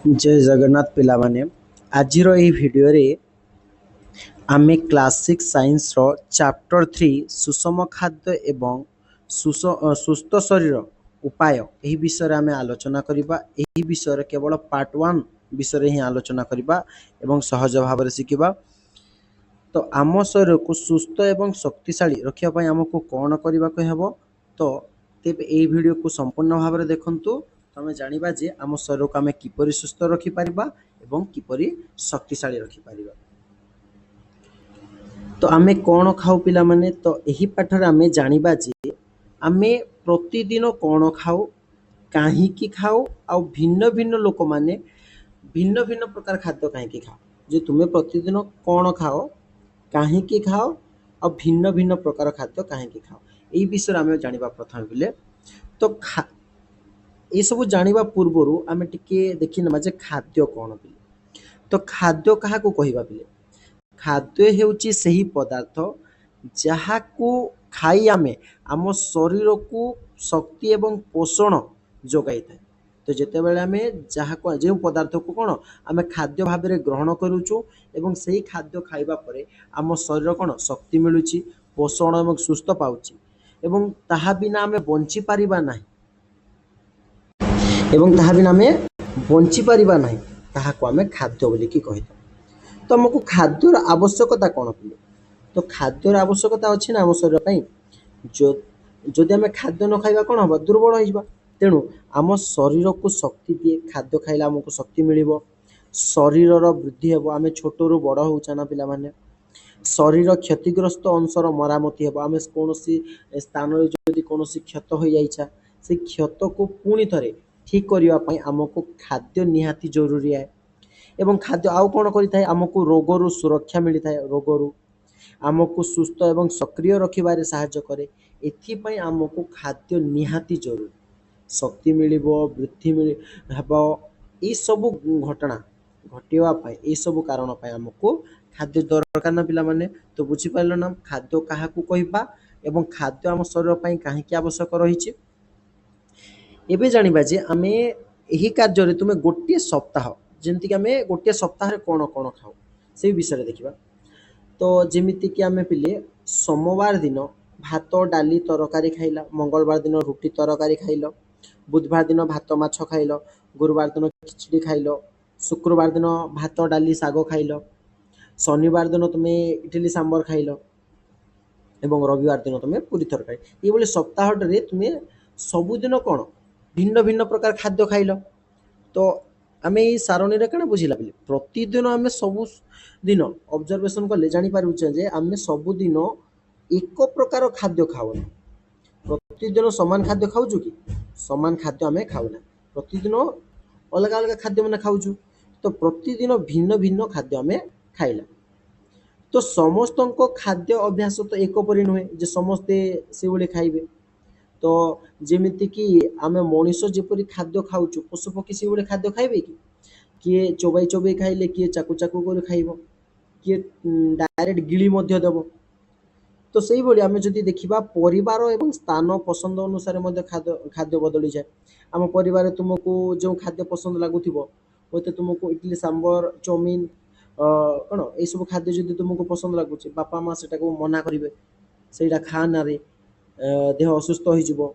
जय जगन्नाथ पिला माने आजिर एही भिडियो रे आमे क्लास 6 साइंस रो चैप्टर 3 सुषम खाद्य एवं सुस्थ शरीर उपाय एही विषय रे आमे आलोचना करिबा। एही विषय रे केवल पार्ट 1 विषय रे ही आलोचना करिबा एवं सहज भाव रे शिखिबा। तो आम शरीर को सुस्थ एवं शक्तिशाली रखिया पई हमको कोन करिबा को हेबो। तो तेबे एही वीडियो को संपूर्ण भाव रे देखंतु तमे जानिबा जे आम शरीर को आमे किपरि सुस्थ रखि पारिबा एवं किपरि शक्तिशाली रखि पारिबा। तो आमे कोन खाउ पिला माने तो एही पाठ रे आमे जानिबा जे आमे प्रतिदिन कोन खाउ काहीकि खाउ आ भिन्न भिन्न लोक माने भिन्न भिन्न प्रकार खाद्य काहीकि खाओ। जे तुमे प्रतिदिन कोन खाओ काहीकि खाओ और भिन्न भिन्न प्रकार खाद्य काहीकि खाओ एई विषय आमे जानिबा प्रथम बेले। तो ये सब जानिबा पूर्वरु आमे टिके देखि नबा जे खाद्य कोन बेले। तो खाद्य काहाकू कहिबा बेले खाद्य हेउची सही पदार्थ जहाकू खाई आमे आम शरीर को शक्ति एवं पोषण जोगाई थाए। तो जेते बेले आमे जहाको जे पदार्थ को कोन आमे खाद्य भाव में ग्रहण करूछु एवं सही खाद्य खाइबा परे आम शरीर कोन शक्ति मिलुची पोषण एवं सुस्थ पाउची एवं ताहा बिना आमे बंची पारिबा नाही एवं ताहा बिना आमे बंची पारिबा नाही ताहाको आमे खाद्य बोली कि कहिता। तो हमको खाद्यर आवश्यकता कौन पिले तो खाद्यर आवश्यकता अच्छी ना आम शरीर पाई जो जदि आम खाद्य न खाइबा कौन हम दुर्बल हो तेणु आम शरीर को शक्ति दिए खाद्य खाइले आमको शक्ति मिल शरीर वृद्धि हे आम छोट रू बड़ होचा ना पिला माने शरीर क्षतिग्रस्त अंशर मरामती हे आम कौन स्थान जदि कौन क्षत हो जाइछा से क्षत को पुणी थे ठीक करने आमको खाद्य निहाती जरूरी है। एवं खाद्य आउ कौन करिथाए आमको रोगरू सुरक्षा मिलता है रोगरू आमको सुस्थ एवं सक्रिय रखिबारे साहाय्य करे। एथिपाई आमको खाद्य निहाती जरूरी शक्ति मिलिबो वृद्धि मिल हेबो ए सब घटना घटिवा पाई ए सब कारण पाई आमको खाद्य दरकार ना पिला माने। तो बुझी पाइलो ना खाद्य काहाकू कहिबा एवं खाद्य आम शरीर पाई काहेकि आवश्यक रहिछि। एबे जानिबा जे आमे एही कार्य रे तुमे गोटे सप्ताह जेमति कि आमे गोटे सप्ताह रे कोन कोन खाउ से विषय रे देखिबा। तो जेमिति कि आमे पिले सोमवार दिन भात डाली तरकारी खाइला मंगलवार दिन रुटी तरकारी खाइलो बुधवार दिन भात माछ खाइलो गुरुवार दिन खिचड़ी खाइलो शुक्रवार दिन भात डाली साग खाइलो शनिवार दिन तुमे इडली सांबर खाइलो एवं रविवार दिन तुमे पूरी तरकारी ये सप्ताह रे तुमे सबुदिन कौन भिन्न भिन्न प्रकार खाद्य खाइल। तो आम ये सारणी रे कण बुझिला प्रतिदिन आम सब दिन ऑब्जर्वेशन कले जानी पारुछे जे आम सबुदिन एक प्रकार खाद्य खाऊना प्रतिदिन समान खाद्य खाऊछु कि समान खाद्य आम खाऊना प्रतिदिन अलग अलग खाद्य मैंने खाऊछु। तो प्रतिदिन भिन्न भिन्न खाद्य आम खाइला। तो समस्त खाद्य अभ्यास तो एक परि नुहे जे समस्ते से भाई खाइबे। तो जेमिति कि आम मनीष जेपरी खाद्य खाऊछु पशु पक्षी से भाई खाद्य खाइबे कि किए चोबाई चोबाई खाइले किए चाकू चाकू कर खाइबो किए डायरेक्ट गिली मध्य देबो। तो सेही भली आमे जदि देखिबा परिवार एवं स्थान पसंद अनुसार मध्य खाद्य खाद्य बदली जाए। आम परिवार तुमको जो खाद्य पसंद लागुथिबो होते तुमको इडली सांबर चाउमिन कौन ये सब खाद्य जदि तुमको पसंद लगुच बापा माँ से मना करेंगे से खा ना रे देह असुस्थ हो।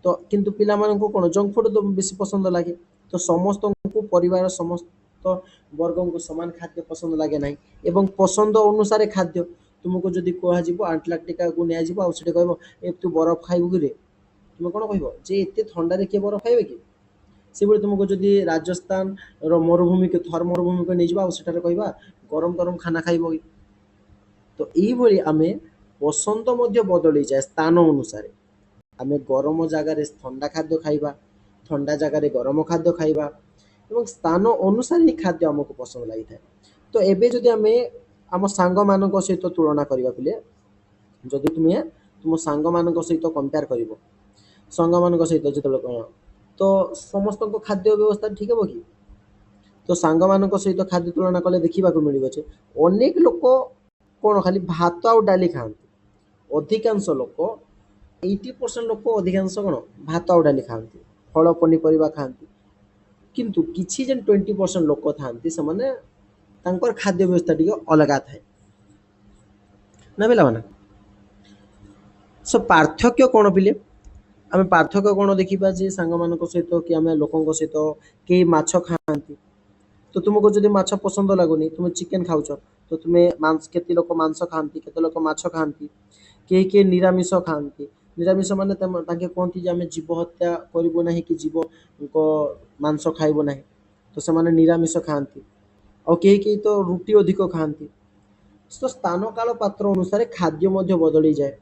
तो किंतु पिला माननको कौन जंक फूड तो बेसी पसंद लगे। तो समस्त को परिवार समस्त वर्ग को समान खाद्य पसंद लगे ना एवं पसंद अनुसार खाद्य तुमको जदि कह आंटलाटिका को निया कह ए तू बरफ खाइबु कि रे तुम कौन कह जे एत थंडारे किए बरफ खाइबे कि से तुमको जदि राजस्थान मरुभूमि के थर मरुभूमि को नहीं जावा कहवा गरम गरम खाना खाइब। तो यही आमे पसंद मध्य बदली जाए स्थान अनुसार आमे गरम जगार ठंडा खाद्य खाइबा ठंडा जगार गरम खाद्य खाइबा एवं स्थान अनुसार ही खाद्य आमको पसंद लगी था। तो एबे जदि आमे आम सांग मानक सहित तुलना करबा पिले जदि तुम्हें तुम सांग मानक सहित कंपेयर करिवो सांग मानक सहित जतले कौन तो समस्त खाद्य व्यवस्था ठीक है कि तो सांग मानक सहित खाद्य तुलना कले देखा मिल अनेक लोक कौन खाली भात आउ डाली खाती अधिकांश लोक 80% लोक अधिकांश कौन भात आउ डाली खाती फल पनीपरिया खाती କିନ୍ତୁ କିଛି ଯେନ୍ 20% ଲୋକ ଥାଆନ୍ତି ସେମାନେ ତାଙ୍କର ଖାଦ୍ୟ ବ୍ୟବସ୍ଥା ଟିକେ ଅଲଗା ଥାଏ ନା ପିଲାମାନେ। ସୋ ପାର୍ଥକ୍ୟ କ'ଣ ପିଲେ? ଆମେ ପାର୍ଥକ୍ୟ କ'ଣ ଦେଖିବା ଯେ ସାଙ୍ଗମାନଙ୍କ ସହିତ କି ଆମେ ଲୋକଙ୍କ ସହିତ କେହି ମାଛ ଖାଆନ୍ତି, ତ ତୁମକୁ ଯଦି ମାଛ ପସନ୍ଦ ଲାଗୁନି ତୁମେ ଚିକେନ ଖାଉଛ, ତ ତୁମେ କେତେ ଲୋକ ମାଂସ ଖାଆନ୍ତି, କେତେ ଲୋକ ମାଛ ଖାଆନ୍ତି, କେହି କେହି ନିରାମିଷ ଖାଆନ୍ତି। ନିରାମିଷ ମାନେ ତାଙ୍କେ କୁହନ୍ତି ଯେ ଆମେ ଜୀବ ହତ୍ୟା କରିବୁ ନାହିଁ କି ଜୀବଙ୍କ ମାଂସ ଖାଇବୁ ନାହିଁ, ତ ସେମାନେ ନିରାମିଷ ଖାଆନ୍ତି। ଆଉ କେହି କେହି ତ ରୁଟି ଅଧିକ ଖାଆନ୍ତି। ତ ସ୍ଥାନ କାଳ ପାତ୍ର ଅନୁସାରେ ଖାଦ୍ୟ ମଧ୍ୟ ବଦଳିଯାଏ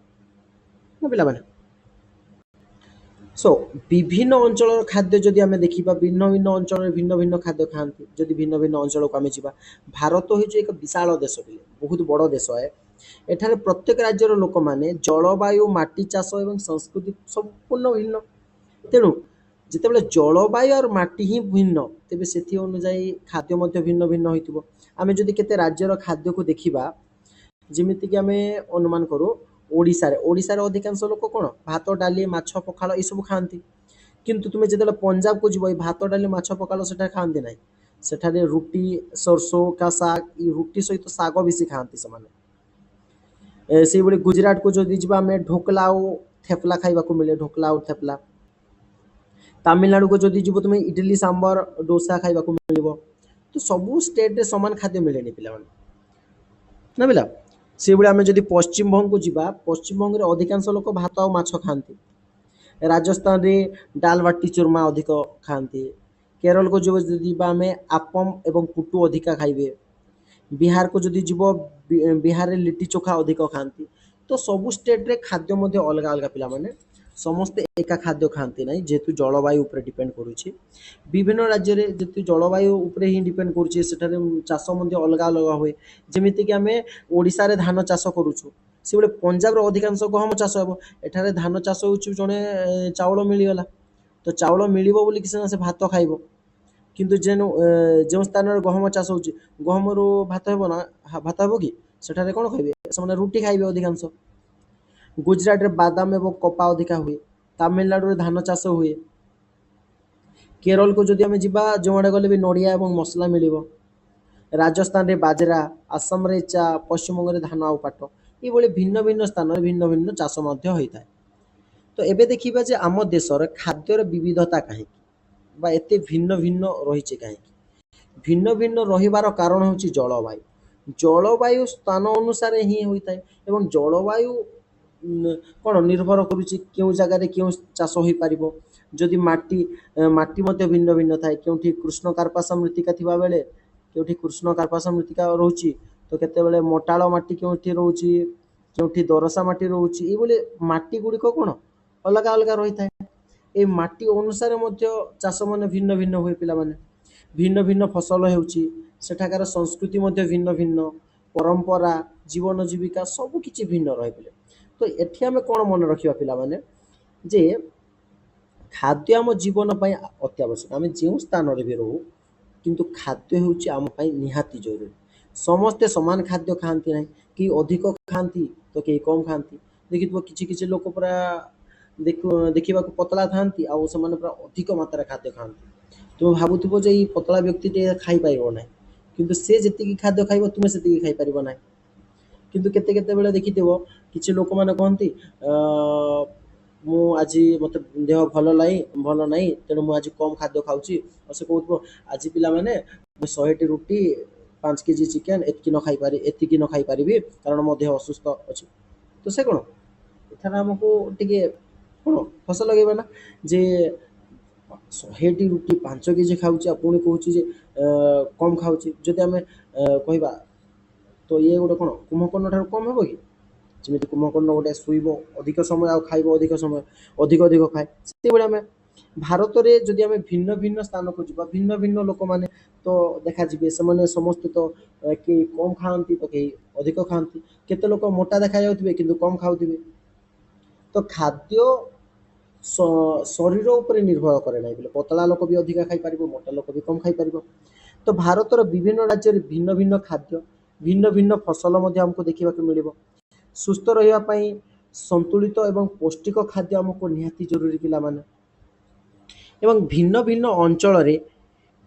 ନା ପିଲାମାନେ। ସୋ ବିଭିନ୍ନ ଅଞ୍ଚଳର ଖାଦ୍ୟ ଯଦି ଆମେ ଦେଖିବା, ଭିନ୍ନ ଭିନ୍ନ ଅଞ୍ଚଳରେ ଭିନ୍ନ ଭିନ୍ନ ଖାଦ୍ୟ ଖାଆନ୍ତି। ଯଦି ଭିନ୍ନ ଭିନ୍ନ ଅଞ୍ଚଳକୁ ଆମେ ଯିବା, ଭାରତ ହେଉଛି ଏକ ବିଶାଳ ଦେଶ ପିଲେ, ବହୁତ ବଡ଼ ଦେଶ ଏଠାରେ ପ୍ରତ୍ୟେକ ରାଜ୍ୟର ଲୋକମାନେ ଜଳବାୟୁ, ମାଟି ଚାଷ ଏବଂ ସଂସ୍କୃତି ସମ୍ପୂର୍ଣ୍ଣ ଭିନ୍ନ। ତେଣୁ ଯେତେବେଳେ ଜଳବାୟୁ ଆଉ ମାଟି ହିଁ ଭିନ୍ନ, ତେବେ ସେଥି ଅନୁଯାୟୀ ଖାଦ୍ୟ ମଧ୍ୟ ଭିନ୍ନ ଭିନ୍ନ ହୋଇଥିବ। ଆମେ ଯଦି କେତେ ରାଜ୍ୟର ଖାଦ୍ୟକୁ ଦେଖିବା, ଯେମିତିକି ଆମେ ଅନୁମାନ କରୁ ଓଡ଼ିଶାରେ ଅଧିକାଂଶ ଲୋକ କ'ଣ ଭାତ, ଡାଲି, ମାଛ, ପଖାଳ ଏସବୁ ଖାଆନ୍ତି। କିନ୍ତୁ ତୁମେ ଯେତେବେଳେ ପଞ୍ଜାବକୁ ଯିବ, ଏଇ ଭାତ, ଡାଲି, ମାଛ, ପଖାଳ ସେଠାରେ ଖାଆନ୍ତି ନାହିଁ। ସେଠାରେ ରୁଟି, ସରସୋ କା ଶାଗ, ଏ ରୁଟି ସହିତ ଶାଗ ବେଶୀ ଖାଆନ୍ତି ସେମାନେ। ସେଇଭଳି ଗୁଜୁରାଟକୁ ଯଦି ଯିବା, ଆମେ ଢୋକଲା ଆଉ ଥେପଲା ଖାଇବାକୁ ମିଳେ, ଢୋକଲା ଆଉ ଥେପଲା। ତାମିଲନାଡୁକୁ ଯଦି ଯିବ ତୁମେ ଇଡଲି, ସାମ୍ବର, ଡୋସା ଖାଇବାକୁ ମିଳିବ। ତ ସବୁ ଷ୍ଟେଟରେ ସମାନ ଖାଦ୍ୟ ମିଳେନି ପିଲାମାନେ ନା ପିଲା। ସେଇଭଳି ଆମେ ଯଦି ପଶ୍ଚିମବଙ୍ଗକୁ ଯିବା, ପଶ୍ଚିମବଙ୍ଗରେ ଅଧିକାଂଶ ଲୋକ ଭାତ ଆଉ ମାଛ ଖାଆନ୍ତି। ରାଜସ୍ଥାନରେ ଡାଲ ବାଟି ଚୁର୍ମା ଅଧିକ ଖାଆନ୍ତି। କେରଳକୁ ଯଦି ଯିବା ଆମେ ଆପମ୍ ଏବଂ ପୁଟୁ ଅଧିକା ଖାଇବେ। ବିହାରକୁ ଯଦି ଯିବ, ବିହାରରେ ଲିଟି ଚୋଖା ଅଧିକ ଖାଆନ୍ତି। ତ ସବୁ ଷ୍ଟେଟ୍ରେ ଖାଦ୍ୟ ମଧ୍ୟ ଅଲଗା ଅଲଗା ପିଲାମାନେ, ସମସ୍ତେ ଏକା ଖାଦ୍ୟ ଖାଆନ୍ତି ନାହିଁ, ଯେହେତୁ ଜଳବାୟୁ ଉପରେ ଡିପେଣ୍ଡ କରୁଛି। ବିଭିନ୍ନ ରାଜ୍ୟରେ ଯେହେତୁ ଜଳବାୟୁ ଉପରେ ହିଁ ଡିପେଣ୍ଡ କରୁଛି, ସେଠାରେ ଚାଷ ମଧ୍ୟ ଅଲଗା ଅଲଗା ହୁଏ। ଯେମିତିକି ଆମେ ଓଡ଼ିଶାରେ ଧାନ ଚାଷ କରୁଛୁ, ସେଭଳି ପଞ୍ଜାବର ଅଧିକାଂଶ ଗହମ ଚାଷ ହେବ। ଏଠାରେ ଧାନ ଚାଷ ହେଉଛି, ଜଣେ ଚାଉଳ ମିଳିଗଲା, ତ ଚାଉଳ ମିଳିବ ବୋଲିକି ସିନା ସେ ଭାତ ଖାଇବ। କିନ୍ତୁ ଯେଉଁ ସ୍ଥାନରେ ଗହମ ଚାଷ ହେଉଛି, ଗହମରୁ ଭାତ ହେବ ନା, ଭାତ ହେବ କି? ସେଠାରେ କ'ଣ ଖାଇବେ ସେମାନେ? ରୁଟି ଖାଇବେ ଅଧିକାଂଶ। ଗୁଜୁରାଟରେ ବାଦାମ ଏବଂ କପା ଅଧିକା ହୁଏ। ତାମିଲନାଡୁରେ ଧାନ ଚାଷ ହୁଏ। କେରଳକୁ ଯଦି ଆମେ ଯିବା, ଯେଉଁଆଡ଼େ ଗଲେ ବି ନଡ଼ିଆ ଏବଂ ମସଲା ମିଳିବ। ରାଜସ୍ଥାନରେ ବାଜରା, ଆସାମରେ ଚା, ପଶ୍ଚିମବଙ୍ଗରେ ଧାନ ଆଉ ପାଟ। ଏଇଭଳି ଭିନ୍ନ ଭିନ୍ନ ସ୍ଥାନରେ ଭିନ୍ନ ଭିନ୍ନ ଚାଷ ମଧ୍ୟ ହୋଇଥାଏ। ତ ଏବେ ଦେଖିବା ଯେ ଆମ ଦେଶର ଖାଦ୍ୟର ବିବିଧତା କାହିଁକି ବା ଏତେ ଭିନ୍ନ ଭିନ୍ନ ରହିଛି କାହିଁକି? ଭିନ୍ନ ଭିନ୍ନ ରହିବାର କାରଣ ହେଉଛି ଜଳବାୟୁ। ଜଳବାୟୁ ସ୍ଥାନ ଅନୁସାରେ ହିଁ ହୋଇଥାଏ ଏବଂ ଜଳବାୟୁ କ'ଣ ନିର୍ଭର କରୁଛି କେଉଁ ଜାଗାରେ କେଉଁ ଚାଷ ହୋଇପାରିବ। ଯଦି ମାଟି ମଧ୍ୟ ଭିନ୍ନ ଭିନ୍ନ ଥାଏ। କେଉଁଠି କୃଷ୍ଣ କାର୍ପାସ ମୃତ୍ତିକା ଥିବା ବେଳେ କେଉଁଠି କୃଷ୍ଣ କାର୍ପାସ ମୃତ୍ତିକା ରହୁଛି, ତ କେତେବେଳେ ମୋଟାଳ ମାଟି କେଉଁଠି ରହୁଛି, କେଉଁଠି ଦୋରସା ମାଟି ରହୁଛି। ଏଇଭଳି ମାଟି ଗୁଡ଼ିକ କ'ଣ ଅଲଗା ଅଲଗା ରହିଥାଏ। ଏଇ ମାଟି ଅନୁସାରେ ମଧ୍ୟ ଚାଷ ମାନେ ଭିନ୍ନ ଭିନ୍ନ ହୁଏ ପିଲାମାନେ। ଭିନ୍ନ ଭିନ୍ନ ଫସଲ ହେଉଛି, ସେଠାକାର ସଂସ୍କୃତି ମଧ୍ୟ ଭିନ୍ନ ଭିନ୍ନ, ପରମ୍ପରା, ଜୀବନ ଜୀବିକା ସବୁ କିଛି ଭିନ୍ନ ରହେ ପିଲେ। ତ ଏଠି ଆମେ କ'ଣ ମନେ ରଖିବା ପିଲାମାନେ, ଯେ ଖାଦ୍ୟ ଆମ ଜୀବନ ପାଇଁ ଅତ୍ୟାବଶ୍ୟକ। ଆମେ ଯେଉଁ ସ୍ଥାନରେ ବି ରହୁ, କିନ୍ତୁ ଖାଦ୍ୟ ହେଉଛି ଆମ ପାଇଁ ନିହାତି ଜରୁରୀ। ସମସ୍ତେ ସମାନ ଖାଦ୍ୟ ଖାଆନ୍ତି ନାହିଁ, କେହି ଅଧିକ ଖାଆନ୍ତି ତ କେହି କମ୍ ଖାଆନ୍ତି। ଦେଖିଥିବ କିଛି କିଛି ଲୋକ ପୁରା ଦେଖିବାକୁ ପତଳା ଥାଆନ୍ତି, ଆଉ ସେମାନେ ପୁରା ଅଧିକ ମାତ୍ରାରେ ଖାଦ୍ୟ ଖାଆନ୍ତି। ତୁମେ ଭାବୁଥିବ ଯେ ଏଇ ପତଳା ବ୍ୟକ୍ତିଟି ଖାଇପାରିବ ନାହିଁ, କିନ୍ତୁ ସେ ଯେତିକି ଖାଦ୍ୟ ଖାଇବ ତୁମେ ସେତିକି ଖାଇପାରିବ ନାହିଁ। କିନ୍ତୁ କେତେବେଳେ ଦେଖିଥିବ କିଛି ଲୋକମାନେ କହନ୍ତି, ମୁଁ ଆଜି ମୋତେ ଦେହ ଭଲ ନାହିଁ, ତେଣୁ ମୁଁ ଆଜି କମ୍ ଖାଦ୍ୟ ଖାଉଛି। ଆଉ ସେ କହୁଥିବ, ଆଜି ପିଲାମାନେ ମୁଁ 100ଟି ରୁଟି, 5 କେଜି ଚିକେନ ଏତିକି ନ ଖାଇପାରିବି କାରଣ ମୋ ଦେହ ଅସୁସ୍ଥ ଅଛି। ତ ସେ କ'ଣ ଏଠାରେ ଆମକୁ ଟିକେ କ'ଣ ହସ ଲଗେଇବା ନା, ଯେ 100ଟି ରୁଟି 5 କେଜି ଖାଉଛି ଆଉ ପୁଣି କହୁଛି ଯେ କମ୍ ଖାଉଛି। ଯଦି ଆମେ କହିବା, ତ ଇଏ ଗୋଟେ କ'ଣ କୁମ୍ଭକର୍ଣ୍ଣ ଠାରୁ କମ୍ ହେବ କି? ଯେମିତି କୁମ୍ଭକର୍ଣ୍ଣ ଗୋଟେ ଶୋଇବ ଅଧିକ ସମୟ ଆଉ ଖାଇବ ଅଧିକ ସମୟ, ଅଧିକ ଖାଏ। ସେତେବେଳେ ଆମେ ଭାରତରେ ଯଦି ଆମେ ଭିନ୍ନ ଭିନ୍ନ ସ୍ଥାନକୁ ଯିବା, ଭିନ୍ନ ଭିନ୍ନ ଲୋକମାନେ ତ ଦେଖାଯିବେ। ସେମାନେ ସମସ୍ତେ ତ କେହି କମ୍ ଖାଆନ୍ତି ତ କେହି ଅଧିକ ଖାଆନ୍ତି। କେତେ ଲୋକ ମୋଟା ଦେଖାଯାଉଥିବେ କିନ୍ତୁ କମ୍ ଖାଉଥିବେ। ତ ଖାଦ୍ୟ ଶରୀର ଉପରେ ନିର୍ଭର କରେ ନାହିଁ ବୋଲେ ପତଳା ଲୋକ ବି ଅଧିକା ଖାଇପାରିବ, ମୋଟା ଲୋକ ବି କମ୍ ଖାଇପାରିବ। ତ ଭାରତର ବିଭିନ୍ନ ରାଜ୍ୟରେ ଭିନ୍ନ ଭିନ୍ନ ଖାଦ୍ୟ, ଭିନ୍ନ ଭିନ୍ନ ଫସଲ ମଧ୍ୟ ଆମକୁ ଦେଖିବାକୁ ମିଳିବ। ସୁସ୍ଥ ରହିବା ପାଇଁ ସନ୍ତୁଳିତ ଏବଂ ପୌଷ୍ଟିକ ଖାଦ୍ୟ ଆମକୁ ନିହାତି ଜରୁରୀ ପିଲାମାନେ। ଏବଂ ଭିନ୍ନ ଭିନ୍ନ ଅଞ୍ଚଳରେ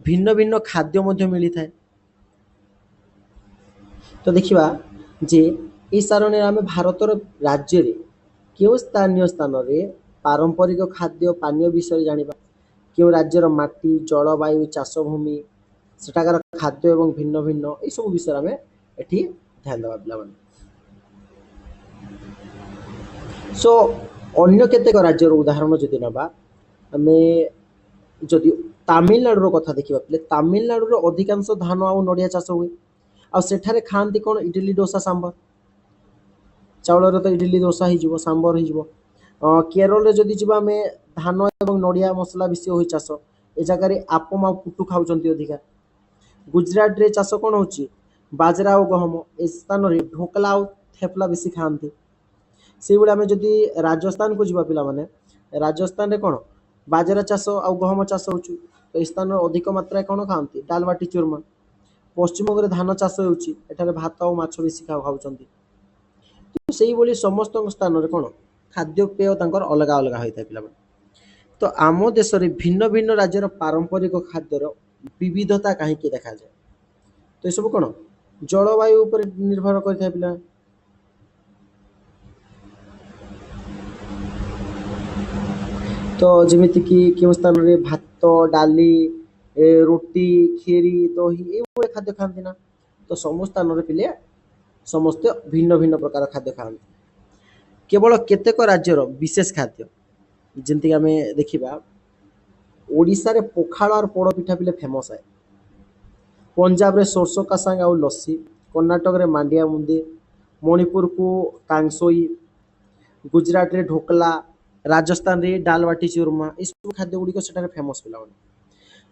ଭିନ୍ନ ଭିନ୍ନ ଖାଦ୍ୟ ମଧ୍ୟ ମିଳିଥାଏ। ତ ଦେଖିବା ଯେ ଏହି ସାରଣୀରେ ଆମେ ଭାରତର ରାଜ୍ୟରେ କେଉଁ ସ୍ଥାନୀୟ ସ୍ଥାନରେ ପାରମ୍ପରିକ ଖାଦ୍ୟ ପାନୀୟ ବିଷୟରେ ଜାଣିବା। କେଉଁ ରାଜ୍ୟର ମାଟି, ଜଳବାୟୁ, ଚାଷଭୂମି, ସେଠାକାର ଖାଦ୍ୟ ଏବଂ ଭିନ୍ନ ଭିନ୍ନ ଏସବୁ ବିଷୟରେ ଆମେ ଏଠି ଧ୍ୟାନ ଦେବା ପିଲାମାନେ। ସୋ ଅନ୍ୟ କେତେକ ରାଜ୍ୟର ଉଦାହରଣ ଯଦି ନେବା, ଆମେ ଯଦି ତାମିଲନାଡୁର କଥା ଦେଖିବା ପିଲେ, ତାମିଲନାଡୁରେ ଅଧିକାଂଶ ଧାନ ଆଉ ନଡ଼ିଆ ଚାଷ ହୁଏ। ଆଉ ସେଠାରେ ଖାଆନ୍ତି କ'ଣ, ଇଡିଲି, ଦୋସା, ସାମ୍ବର। ଚାଉଳରେ ତ ଇଡିଲି ଦୋସା ହେଇଯିବ, ସାମ୍ବର ହେଇଯିବ। କେରଳରେ ଯଦି ଯିବା ଆମେ, ଧାନ ଏବଂ ନଡ଼ିଆ ମସଲା ବେଶୀ ହୋଇ ଚାଷ। ଏ ଜାଗାରେ ଆପମ ଆଉ ପୁଟୁ ଖାଉଛନ୍ତି ଅଧିକା। ଗୁଜରାଟରେ ଚାଷ କ'ଣ ହେଉଛି, ବାଜରା ଆଉ ଗହମ। ଏ ସ୍ଥାନରେ ଢୋକଲା ଆଉ ଥେପଲା ବେଶୀ ଖାଆନ୍ତି। ସେଇଭଳି ଆମେ ଯଦି ରାଜସ୍ଥାନକୁ ଯିବା ପିଲାମାନେ, ରାଜସ୍ଥାନରେ କ'ଣ ବାଜରା ଚାଷ ଆଉ ଗହମ ଚାଷ ହେଉଛି। ତ ଏ ସ୍ଥାନରେ ଅଧିକ ମାତ୍ରାରେ କ'ଣ ଖାଆନ୍ତି, ଡାଲ ବାଟି ଚୁର୍ମା। ପଶ୍ଚିମବଙ୍ଗରେ ଧାନ ଚାଷ ହେଉଛି, ଏଠାରେ ଭାତ ଆଉ ମାଛ ବେଶୀ ଖାଉଛନ୍ତି। ତ ସେଇଭଳି ସମସ୍ତଙ୍କ ସ୍ଥାନରେ କ'ଣ ଖାଦ୍ୟପେୟ ତାଙ୍କର ଅଲଗା ଅଲଗା ହୋଇଥାଏ ପିଲାମାନେ। ତ ଆମ ଦେଶରେ ଭିନ୍ନ ଭିନ୍ନ ରାଜ୍ୟର ପାରମ୍ପରିକ ଖାଦ୍ୟର ବିବିଧତା କାହିଁକି ଦେଖାଯାଏ? ତ ଏସବୁ କ'ଣ ଜଳବାୟୁ ଉପରେ ନିର୍ଭର କରିଥାଏ ପିଲା। ତ ଯେମିତିକି କେଉଁ ସ୍ଥାନରେ ଭାତ, ଡାଲି, ରୁଟି, କ୍ଷୀରି, ଦହି ଏଇଭଳି ଖାଦ୍ୟ ଖାଆନ୍ତି ନା। ତ ସବୁ ସ୍ଥାନରେ ପିଲେ ସମସ୍ତେ ଭିନ୍ନ ଭିନ୍ନ ପ୍ରକାର ଖାଦ୍ୟ ଖାଆନ୍ତି। କେବଳ କେତେକ ରାଜ୍ୟର ବିଶେଷ ଖାଦ୍ୟ, ଯେମିତିକି ଆମେ ଦେଖିବା ଓଡ଼ିଶାରେ ପଖାଳ ଆଉ ପୋଡ଼ପିଠା ପିଲେ ଫେମସ୍ है। ପଞ୍ଜାବରେ ସୋରଷ କାସାଙ୍ଗ ଆଉ ଲସି, କର୍ଣ୍ଣାଟକରେ ମାଣ୍ଡିଆ ମୁନ୍ଦି, ମଣିପୁରକୁ କାଂସୋଇ, ଗୁଜରାଟରେ ଢୋକଲା, ରାଜସ୍ଥାନରେ ଡାଲ ବାଟି ଚୁରମା, ଏସବୁ ଖାଦ୍ୟ ଗୁଡ଼ିକ ସେଠାରେ ଫେମସ୍ ପିଲାମାନେ।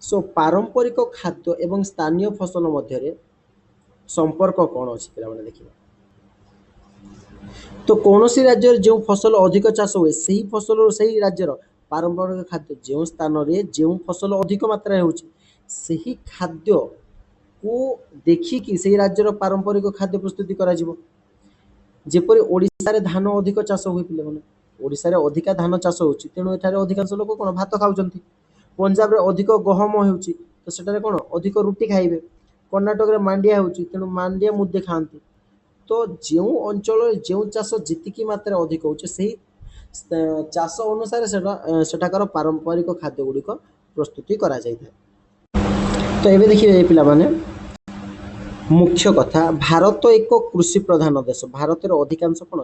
ସୋ ପାରମ୍ପରିକ ଖାଦ୍ୟ ଏବଂ ସ୍ଥାନୀୟ ଫସଲ ମଧ୍ୟରେ ସମ୍ପର୍କ କ'ଣ ଅଛି ପିଲାମାନେ ଦେଖିବା। ତ କୌଣସି ରାଜ୍ୟରେ ଯେଉଁ ଫସଲ ଅଧିକ ଚାଷ ହୁଏ, ସେହି ଫସଲରୁ ସେହି ରାଜ୍ୟର ପାରମ୍ପରିକ ଖାଦ୍ୟ, ଯେଉଁ ସ୍ଥାନରେ ଯେଉଁ ଫସଲ ଅଧିକ ମାତ୍ରାରେ ହେଉଛି, ସେହି ଖାଦ୍ୟକୁ ଦେଖିକି ସେହି ରାଜ୍ୟର ପାରମ୍ପରିକ ଖାଦ୍ୟ ପ୍ରସ୍ତୁତି କରାଯିବ। ଯେପରି ଓଡ଼ିଶାରେ ଧାନ ଅଧିକ ଚାଷ ହୁଏ ପିଲାମାନେ, ଓଡ଼ିଶାରେ ଅଧିକା ଧାନ ଚାଷ ହେଉଛି, ତେଣୁ ଏଠାରେ ଅଧିକାଂଶ ଲୋକ କ'ଣ ଭାତ ଖାଉଛନ୍ତି। ପଞ୍ଜାବରେ ଅଧିକ ଗହମ ହେଉଛି, ତ ସେଠାରେ କ'ଣ ଅଧିକ ରୁଟି ଖାଇବେ। କର୍ଣ୍ଣାଟକରେ ମାଣ୍ଡିଆ ହେଉଛି, ତେଣୁ ମାଣ୍ଡିଆ ମୁଦ୍ଦେ ଖାଆନ୍ତି। ତ ଯେଉଁ ଅଞ୍ଚଳରେ ଯେଉଁ ଚାଷ ଯେତିକି ମାତ୍ରାରେ ଅଧିକ ହେଉଛି, ସେହି ଚାଷ ଅନୁସାରେ ସେଠାକାର ପାରମ୍ପରିକ ଖାଦ୍ୟ ଗୁଡ଼ିକ ପ୍ରସ୍ତୁତି କରାଯାଇଥାଏ। ତ ଏବେ ଦେଖିବେ ପିଲାମାନେ, ମୁଖ୍ୟ କଥା, ଭାରତ ଏକ କୃଷି ପ୍ରଧାନ ଦେଶ। ଭାରତରେ ଅଧିକାଂଶ କ'ଣ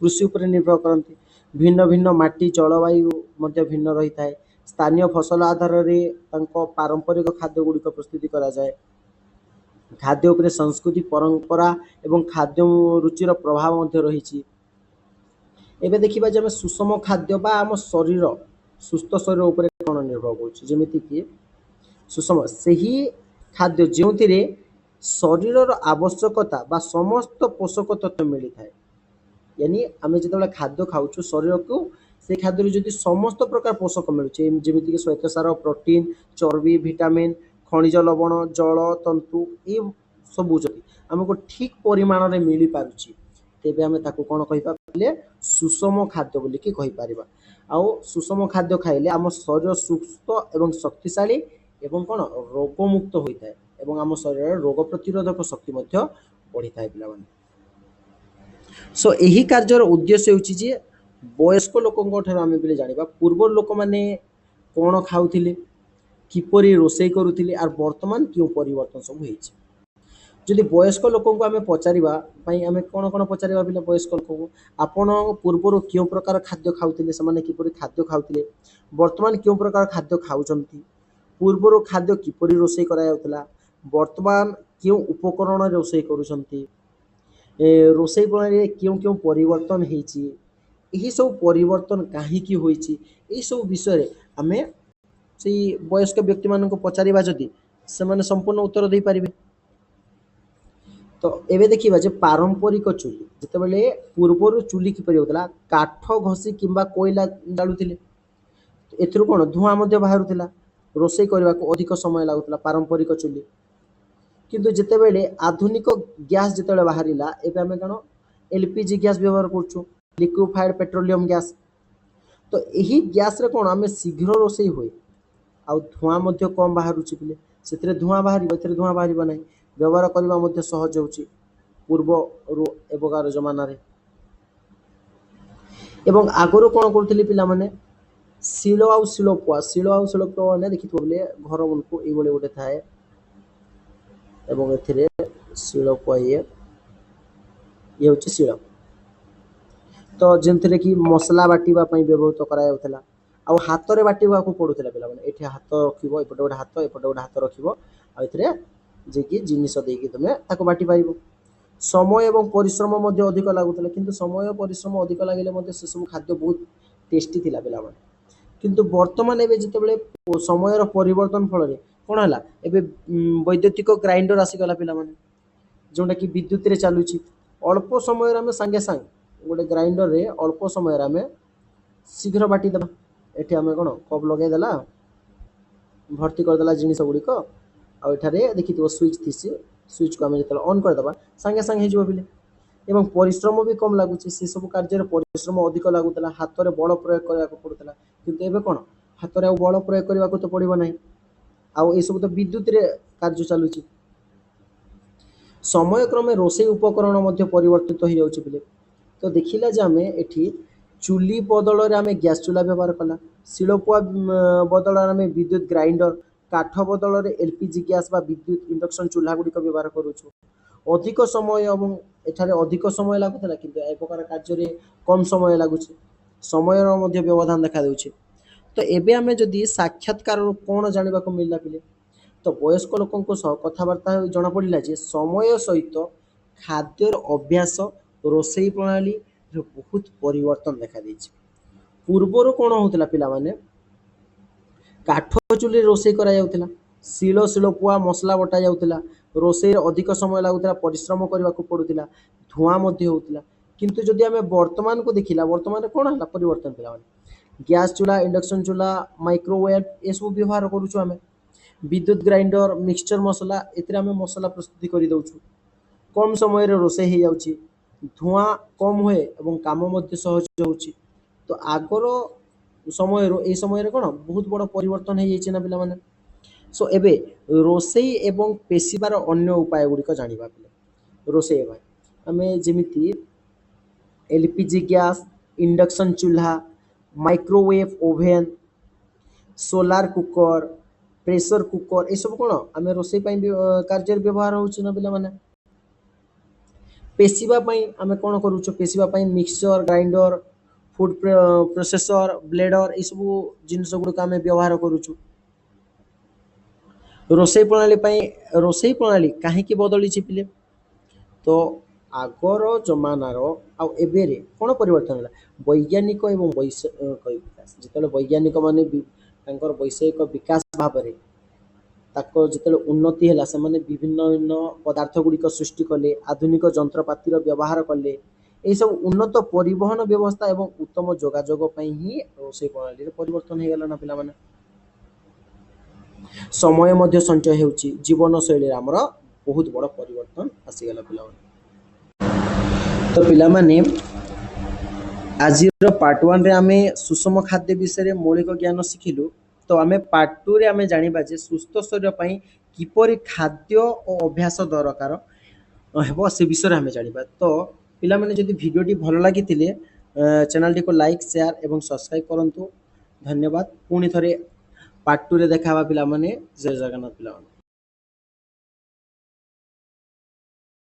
କୃଷି ଉପରେ ନିର୍ଭର କରନ୍ତି। ଭିନ୍ନ ଭିନ୍ନ ମାଟି, ଜଳବାୟୁ ମଧ୍ୟ ଭିନ୍ନ ରହିଥାଏ। ସ୍ଥାନୀୟ ଫସଲ ଆଧାରରେ ତାଙ୍କ ପାରମ୍ପରିକ ଖାଦ୍ୟ ଗୁଡ଼ିକ ପ୍ରସ୍ତୁତି କରାଯାଏ। ଖାଦ୍ୟ ଉପରେ ସଂସ୍କୃତି, ପରମ୍ପରା ଏବଂ ଖାଦ୍ୟ ରୁଚିର ପ୍ରଭାବ ମଧ୍ୟ ରହିଛି। ଏବେ ଦେଖିବା ଯେ ଆମେ ସୁଷମ ଖାଦ୍ୟ ବା ଆମ ଶରୀର, ସୁସ୍ଥ ଶରୀର ଉପରେ କ'ଣ ନିର୍ଭର କରୁଛି। ଯେମିତିକି ସୁଷମ ସେହି ଖାଦ୍ୟ ଯେଉଁଥିରେ ଶରୀରର ଆବଶ୍ୟକତା ବା ସମସ୍ତ ପୋଷକ ତତ୍ତ୍ୱ ମିଳିଥାଏ। यानी ଆମେ ଯେତେବେଳେ ଖାଦ୍ୟ ଖାଉଛୁ, ଶରୀରକୁ ସେଇ ଖାଦ୍ୟରୁ ଯଦି ସମସ୍ତ ପ୍ରକାର ପୋଷକ ମିଳୁଛି, ଯେମିତିକି ଶ୍ୱେତସାର, ପ୍ରୋଟିନ୍, ଚର୍ବି, ଭିଟାମିନ୍, ଖଣିଜ ଲବଣ, ଜଳ, ତନ୍ତୁ, ଏ ସବୁ ଯଦି ଆମକୁ ଠିକ୍ ପରିମାଣରେ ମିଳିପାରୁଛି, ତେବେ ଆମେ ତାକୁ କ'ଣ କହିପାରିଲେ ସୁଷମ ଖାଦ୍ୟ ବୋଲିକି କହିପାରିବା। ଆଉ ସୁଷମ ଖାଦ୍ୟ ଖାଇଲେ ଆମ ଶରୀର ସୁସ୍ଥ ଏବଂ ଶକ୍ତିଶାଳୀ ଏବଂ କ'ଣ ରୋଗମୁକ୍ତ ହୋଇଥାଏ ଏବଂ ଆମ ଶରୀରର ରୋଗ ପ୍ରତିରୋଧକ ଶକ୍ତି ମଧ୍ୟ ବଢ଼ିଥାଏ ପିଲାମାନେ। ସୋ ଏହି କାର୍ଯ୍ୟର ଉଦ୍ଦେଶ୍ୟ ହେଉଛି ଯେ ବୟସ୍କ ଲୋକଙ୍କ ଠାରୁ ଆମେ ବୋଲି ଜାଣିବା ପୂର୍ବର ଲୋକମାନେ କ'ଣ ଖାଉଥିଲେ, କିପରି ରୋଷେଇ କରୁଥିଲେ, ଆଉ ବର୍ତ୍ତମାନ କେଉଁ ପରିବର୍ତ୍ତନ ସବୁ ହେଇଛି। ଯଦି ବୟସ୍କ ଲୋକଙ୍କୁ ଆମେ ପଚାରିବା ପାଇଁ ଆମେ କ'ଣ କ'ଣ ପଚାରିବା ପିଲା ବୟସ୍କ ଲୋକଙ୍କୁ, ଆପଣ ପୂର୍ବରୁ କେଉଁ ପ୍ରକାର ଖାଦ୍ୟ ଖାଉଥିଲେ, ସେମାନେ କିପରି ଖାଦ୍ୟ ଖାଉଥିଲେ, ବର୍ତ୍ତମାନ କେଉଁ ପ୍ରକାର ଖାଦ୍ୟ ଖାଉଛନ୍ତି, ପୂର୍ବରୁ ଖାଦ୍ୟ କିପରି ରୋଷେଇ କରାଯାଉଥିଲା, ବର୍ତ୍ତମାନ କେଉଁ ଉପକରଣରେ ରୋଷେଇ କରୁଛନ୍ତି, ରୋଷେଇ ପ୍ରଣାଳୀରେ କେଉଁ କେଉଁ ପରିବର୍ତ୍ତନ ହେଇଛି, ଏହିସବୁ ପରିବର୍ତ୍ତନ କାହିଁକି ହୋଇଛି, ଏହିସବୁ ବିଷୟରେ ଆମେ ସେଇ ବୟସ୍କ ବ୍ୟକ୍ତିମାନଙ୍କୁ ପଚାରିବା ଯଦି ସେମାନେ ସମ୍ପୂର୍ଣ୍ଣ ଉତ୍ତର ଦେଇପାରିବେ। ତ ଏବେ ଦେଖିବା ଯେ ପାରମ୍ପରିକ ଚୁଲି, ଯେତେବେଳେ ପୂର୍ବରୁ ଚୁଲି କିପରି ହେଉଥିଲା, କାଠ ଘଷି କିମ୍ବା କୋଇଲା ଜାଳୁଥିଲେ, ଏଥିରୁ କ'ଣ ଧୂଆଁ ମଧ୍ୟ ବାହାରୁଥିଲା, ରୋଷେଇ କରିବାକୁ ଅଧିକ ସମୟ ଲାଗୁଥିଲା ପାରମ୍ପରିକ ଚୁଲି। କିନ୍ତୁ ଯେତେବେଳେ ଆଧୁନିକ ଗ୍ୟାସ୍ ଯେତେବେଳେ ବାହାରିଲା, ଏବେ ଆମେ କ'ଣ LPG ଗ୍ୟାସ୍ ବ୍ୟବହାର କରୁଛୁ, ଲିକ୍ୱିଫାଏଡ୍ ପେଟ୍ରୋଲିୟମ ଗ୍ୟାସ୍। ତ ଏହି ଗ୍ୟାସ୍ରେ କ'ଣ ଆମେ ଶୀଘ୍ର ରୋଷେଇ ହୁଏ ଆଉ ଧୂଆଁ ମଧ୍ୟ କମ୍ ବାହାରୁଛି ପିଲେ। ସେଥିରେ ଧୂଆଁ ବାହାରିବ, ଏଥିରେ ଧୂଆଁ ବାହାରିବ ନାହିଁ। ବ୍ୟବହାର କରିବା ମଧ୍ୟ ସହଜ ହେଉଛି ପୂର୍ବରୁ ଏବେକାର ଜମାନାରେ। ଏବଂ ଆଗରୁ କ'ଣ କରୁଥିଲେ ପିଲାମାନେ, ଶିଳ ଆଉ ଶିଳପୁଆ, ଶିଳ ଆଉ ଶିଳପୁଆ ମାନେ ଦେଖିଥିବ ବୋଲେ ଘର ମାନଙ୍କୁ ଏଇଭଳି ଗୋଟେ ଥାଏ ଏବଂ ଏଥିରେ ଶିଳପୁଆ ଇଏ ହେଉଛି ଶିଳ, ତ ଯେଉଁଥିରେ କି ମସଲା ବାଟିବା ପାଇଁ ବ୍ୟବହୃତ କରାଯାଉଥିଲା। ଆଉ ହାତରେ ବାଟିବାକୁ ପଡୁଥିଲା ପିଲାମାନେ, ଏଠି ହାତ ରଖିବ, ଏପଟେ ଗୋଟେ ହାତ, ଏପଟେ ଗୋଟେ ହାତ ରଖିବ, ଆଉ ଏଥିରେ ଯିଏକି ଜିନିଷ ଦେଇକି ତୁମେ ତାକୁ ବାଟି ପାରିବ। ସମୟ ଏବଂ ପରିଶ୍ରମ ମଧ୍ୟ ଅଧିକ ଲାଗୁଥିଲା, କିନ୍ତୁ ସମୟ ପରିଶ୍ରମ ଅଧିକ ଲାଗିଲେ ମଧ୍ୟ ସେସବୁ ଖାଦ୍ୟ ବହୁତ ଟେଷ୍ଟି ଥିଲା ପିଲାମାନେ। କିନ୍ତୁ ବର୍ତ୍ତମାନ ଏବେ ଯେତେବେଳେ ସମୟର ପରିବର୍ତ୍ତନ ଫଳରେ କ'ଣ ହେଲା, ଏବେ ବୈଦ୍ୟୁତିକ ଗ୍ରାଇଣ୍ଡର ଆସିଗଲା ପିଲାମାନେ, ଯେଉଁଟାକି ବିଦ୍ୟୁତରେ ଚାଲୁଛି। ଅଳ୍ପ ସମୟରେ ଆମେ ସାଙ୍ଗେ ସାଙ୍ଗେ ଗୋଟେ ଗ୍ରାଇଣ୍ଡରରେ ଅଳ୍ପ ସମୟରେ ଆମେ ଶୀଘ୍ର ବାଟିଦେବା। ଏଠି ଆମେ କ'ଣ କପ୍ ଲଗାଇଦେଲା, ଭର୍ତ୍ତି କରିଦେଲା ଜିନିଷ ଗୁଡ଼ିକ, ଆଉ ଏଠାରେ ଦେଖିଥିବ ସୁଇଚ୍ ଥିସି, ସୁଇଚ୍କୁ ଆମେ ଯେତେବେଳେ ଅନ୍ କରିଦେବା ସାଙ୍ଗେ ସାଙ୍ଗେ ହେଇଯିବ ପିଲେ। ଏବଂ ପରିଶ୍ରମ ବି କମ୍ ଲାଗୁଛି, ସେସବୁ କାର୍ଯ୍ୟରେ ପରିଶ୍ରମ ଅଧିକ ଲାଗୁଥିଲା, ହାତରେ ବଳ ପ୍ରୟୋଗ କରିବାକୁ ପଡ଼ୁଥିଲା। କିନ୍ତୁ ଏବେ କ'ଣ, ହାତରେ ଆଉ ବଳ ପ୍ରୟୋଗ କରିବାକୁ ତ ପଡ଼ିବ ନାହିଁ, ଆଉ ଏସବୁ ତ ବିଦ୍ୟୁତରେ କାର୍ଯ୍ୟ ଚାଲୁଛି। ସମୟ କ୍ରମେ ରୋଷେଇ ଉପକରଣ ମଧ୍ୟ ପରିବର୍ତ୍ତିତ ହୋଇଯାଉଛି ପିଲେ। ତ ଦେଖିଲା ଯେ ଆମେ ଏଠି ଚୁଲି ବଦଳରେ ଆମେ ଗ୍ୟାସ୍ ଚୁଲା ବ୍ୟବହାର କଲା, ଶିଳପୁଆ ବଦଳରେ ଆମେ ବିଦ୍ୟୁତ ଗ୍ରାଇଣ୍ଡର, କାଠ ବଦଳରେ LPG ଗ୍ୟାସ୍ ବା ବିଦ୍ୟୁତ ଇଣ୍ଡକ୍ସନ ଚୁଲା ଗୁଡ଼ିକ ବ୍ୟବହାର କରୁଛୁ। ଅଧିକ ସମୟ ଏବଂ ଏଠାରେ ଅଧିକ ସମୟ ଲାଗୁଥିଲା, କିନ୍ତୁ ଏ ପ୍ରକାର କାର୍ଯ୍ୟରେ କମ୍ ସମୟ ଲାଗୁଛି, ସମୟର ମଧ୍ୟ ବ୍ୟବଧାନ ଦେଖାଦେଉଛି। ତ ଏବେ ଆମେ ଯଦି ସାକ୍ଷାତକାରରୁ କ'ଣ ଜାଣିବାକୁ ମିଳିଲା ପିଲେ, ତ ବୟସ୍କ ଲୋକଙ୍କ ସହ କଥାବାର୍ତ୍ତା ହୋଇ ଜଣାପଡ଼ିଲା ଯେ ସମୟ ସହିତ ଖାଦ୍ୟର ଅଭ୍ୟାସ, ରୋଷେଇ ପ୍ରଣାଳୀରେ ବହୁତ ପରିବର୍ତ୍ତନ ଦେଖାଦେଇଛି। ପୂର୍ବରୁ କ'ଣ ହେଉଥିଲା ପିଲାମାନେ, କାଠ ଚୁଲିରେ ରୋଷେଇ କରାଯାଉଥିଲା, ଶିଳ ଶିଳପୁଆ ମସଲା ବଟା ଯାଉଥିଲା, ରୋଷେଇରେ ଅଧିକ ସମୟ ଲାଗୁଥିଲା, ପରିଶ୍ରମ କରିବାକୁ ପଡ଼ୁଥିଲା, ଧୂଆଁ ମଧ୍ୟ ହେଉଥିଲା। କିନ୍ତୁ ଯଦି ଆମେ ବର୍ତ୍ତମାନକୁ ଦେଖିଲା, ବର୍ତ୍ତମାନରେ କ'ଣ ହେଲା ପରିବର୍ତ୍ତନ ପିଲାମାନେ, ଗ୍ୟାସ୍ ଚୁଲା, ଇଣ୍ଡକ୍ସନ ଚୁଲା, ମାଇକ୍ରୋୱେଭ୍ ଏସବୁ ବ୍ୟବହାର କରୁଛୁ ଆମେ। ବିଦ୍ୟୁତ ଗ୍ରାଇଣ୍ଡର, ମିକ୍ସଚର ମସଲା, ଏଥିରେ ଆମେ ମସଲା ପ୍ରସ୍ତୁତି କରିଦେଉଛୁ। କମ୍ ସମୟରେ ରୋଷେଇ ହେଇଯାଉଛି, ଧୂଆଁ କମ୍ ହୁଏ ଏବଂ କାମ ମଧ୍ୟ ସହଜ ହେଉଛି। ତ ଆଗର ସମୟରୁ ଏଇ ସମୟରେ କ'ଣ ବହୁତ ବଡ଼ ପରିବର୍ତ୍ତନ ହେଇଯାଇଛି ନା ପିଲାମାନେ। ସୋ ଏବେ ରୋଷେଇ ଏବଂ ପେଶିବାର ଅନ୍ୟ ଉପାୟ ଗୁଡ଼ିକ ଜାଣିବା ପିଲେ। ରୋଷେଇ ପାଇଁ ଆମେ ଯେମିତି LPG ଗ୍ୟାସ୍, ଇଣ୍ଡକ୍ସନ ଚୁଲା, microwave oven, solar cooker, pressure cooker, ये सब कौन आम रोषे कार्य व्यवहार होना पे। पेशिवा आम कौन करुच, पेशिवा mixture grinder, food processor, blender, ये सब जिनस गुड़िक आम व्यवहार करुचु। रोषे प्रणाली कहीं बदली पिले, तो आगर जमानार आबे कौन परिवर्तन है, वैज्ञानिक एवं वैषयिक विकास। जो वैज्ञानिक मान वैषयिक विकास भाव जो उन्नति है, से विभिन्न विभिन्न पदार्थ गुड़िक सृष्टि कले, आधुनिक जंत्रपातिर व्यवहार कले, ये सब उन्नत परिवहन व्यवस्था एवं उत्तम जोगाजोग ही रोषे प्रणाली परिवर्तन हो गला ना पिला माने। समय मध्य संचय होउची, जीवन शैली आमर बहुत बड़ परिवर्तन आसीगला पिला माने। तो पिला माने आज पार्ट 1 रे आमे सुषम खाद्य विषय मौलिक ज्ञान शिखिलु। तो आमे पार्ट 2 रे आमे जानिबा जे सुस्थ शरीर पई किपरि खाद्य और अभ्यास दरकार हेबो से विषय आमे जानिबा। तो पिला माने जदि भिडियोटी भल लागितिले चैनल टी को लाइक, शेयर एवं सब्सक्राइब करंतु। धन्यवाद। पुणी थरे पार्ट 2 रे देखाबा पिला माने। जय जगन्नाथ पिला माने।